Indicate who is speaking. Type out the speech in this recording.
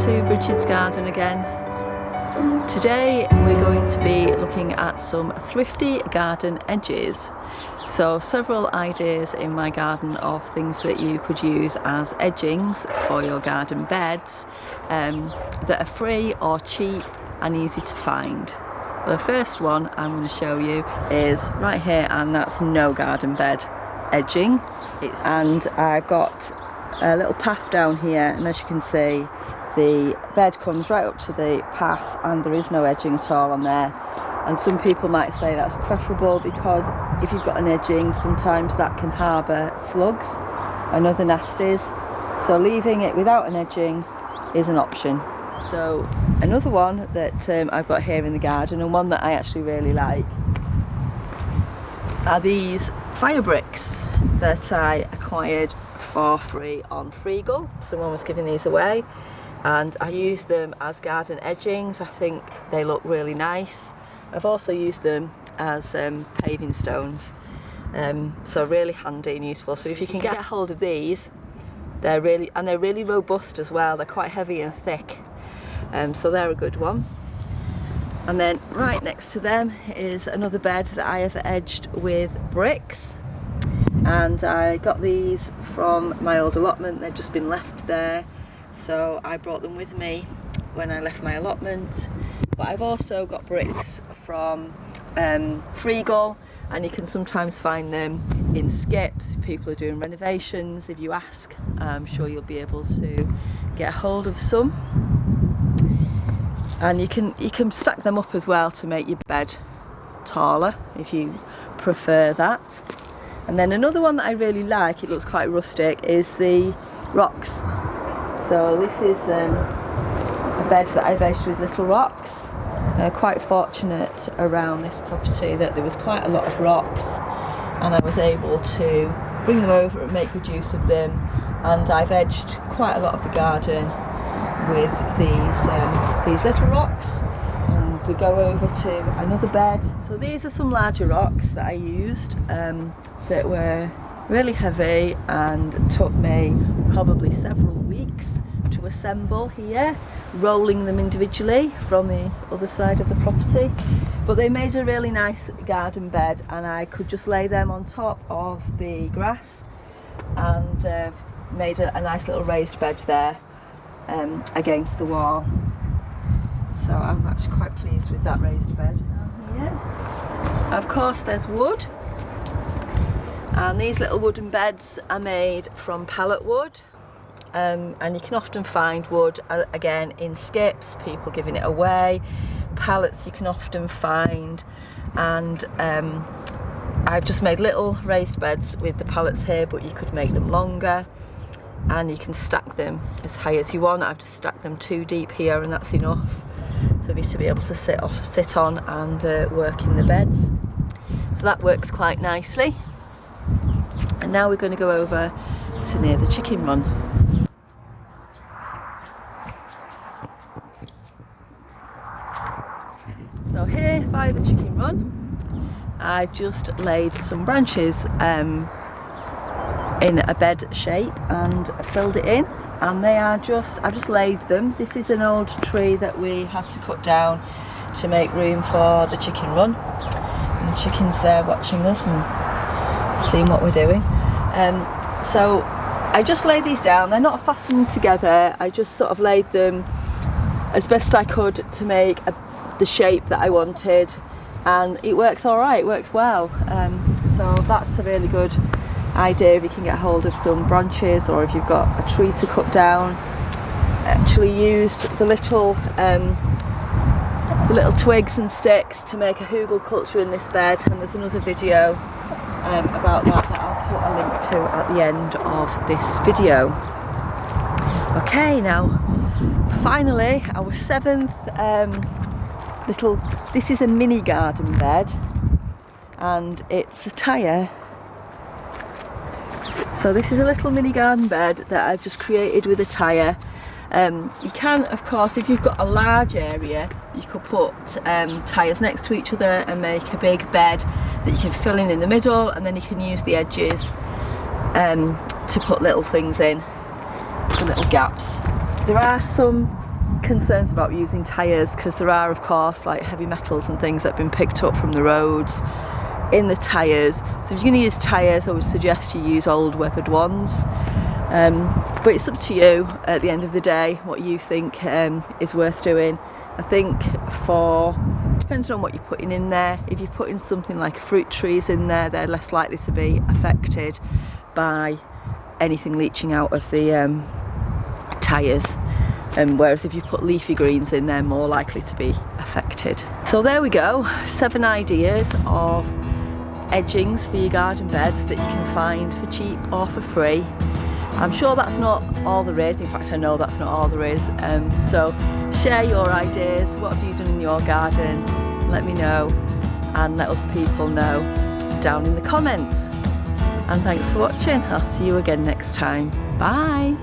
Speaker 1: to Brighid's garden again. Today we're going to be looking at some thrifty garden edges. So several ideas in my garden of things that you could use as edgings for your garden beds that are free or cheap and easy to find. The first one I'm going to show you is right here, and that's no garden bed edging. And I've got a little path down here, and as you can see the bed comes right up to the path and there is no edging at all on there. And some people might say that's preferable because if you've got an edging, sometimes that can harbour slugs and other nasties, so leaving it without an edging is an option. So another one that I've got here in the garden, and one that I actually really like, are these fire bricks that I acquired for free on Brighid. Someone was giving these away and I use them as garden edgings. I think they look really nice. I've also used them as paving stones, so really handy and useful. So if you can get a hold of these, they're really robust as well. They're quite heavy and thick, so they're a good one. And then right next to them is another bed that I have edged with bricks, and I got these from my old allotment. They've just been left there, so I brought them with me when I left my allotment. But I've also got bricks from Brighid, and you can sometimes find them in skips if people are doing renovations. If you ask, I'm sure you'll be able to get a hold of some. And you can stack them up as well to make your bed taller if you prefer that. And then another one that I really like, it looks quite rustic, is the rocks. So this is a bed that I've edged with little rocks. Quite fortunate around this property that there was quite a lot of rocks, and I was able to bring them over and make good use of them. And I've edged quite a lot of the garden with these little rocks. And we go over to another bed. So these are some larger rocks that I used that were really heavy and took me probably several weeks to assemble here, rolling them individually from the other side of the property. But they made a really nice garden bed, and I could just lay them on top of the grass and made a nice little raised bed there against the wall. So I'm actually quite pleased with that raised bed down here. Of course there's wood, and these little wooden beds are made from pallet wood. And you can often find wood again in skips, people giving it away. Pallets you can often find, and I've just made little raised beds with the pallets here, but you could make them longer and you can stack them as high as you want. I've just stacked them 2 deep here, and that's enough for me to be able to sit on and work in the beds. So that works quite nicely. And now we're going to go over to near the chicken run. So here by the chicken run, I've just laid some branches in a bed shape and filled it in, and they are I've just laid them. This is an old tree that we had to cut down to make room for the chicken run, and the chicken's there watching us and seeing what we're doing. So I just laid these down. They're not fastened together. I just sort of laid them as best I could to make the shape that I wanted, and it works all right, it works well. So that's a really good idea if you can get hold of some branches, or if you've got a tree to cut down. Actually used the little twigs and sticks to make a hugelkultur in this bed, and there's another video about that I'll put a link to at the end of this video. Okay, now finally our 7th this is a mini garden bed, and it's a tire. So this is a little mini garden bed that I've just created with a tire. You can, of course, if you've got a large area, you could put tyres next to each other and make a big bed that you can fill in the middle, and then you can use the edges to put little things in, the little gaps. There are some concerns about using tyres, because there are of course like heavy metals and things that have been picked up from the roads in the tyres. So if you're going to use tyres, I would suggest you use old weathered ones. But it's up to you at the end of the day what you think is worth doing. I think depending on what you're putting in there, if you're putting something like fruit trees in there, they're less likely to be affected by anything leaching out of the tyres. Whereas if you put leafy greens in, they're more likely to be affected. So there we go, 7 ideas of edgings for your garden beds that you can find for cheap or for free. I'm sure that's not all there is, in fact I know that's not all there is. So share your ideas, what have you done in your garden, let me know and let other people know down in the comments. And thanks for watching, I'll see you again next time, bye!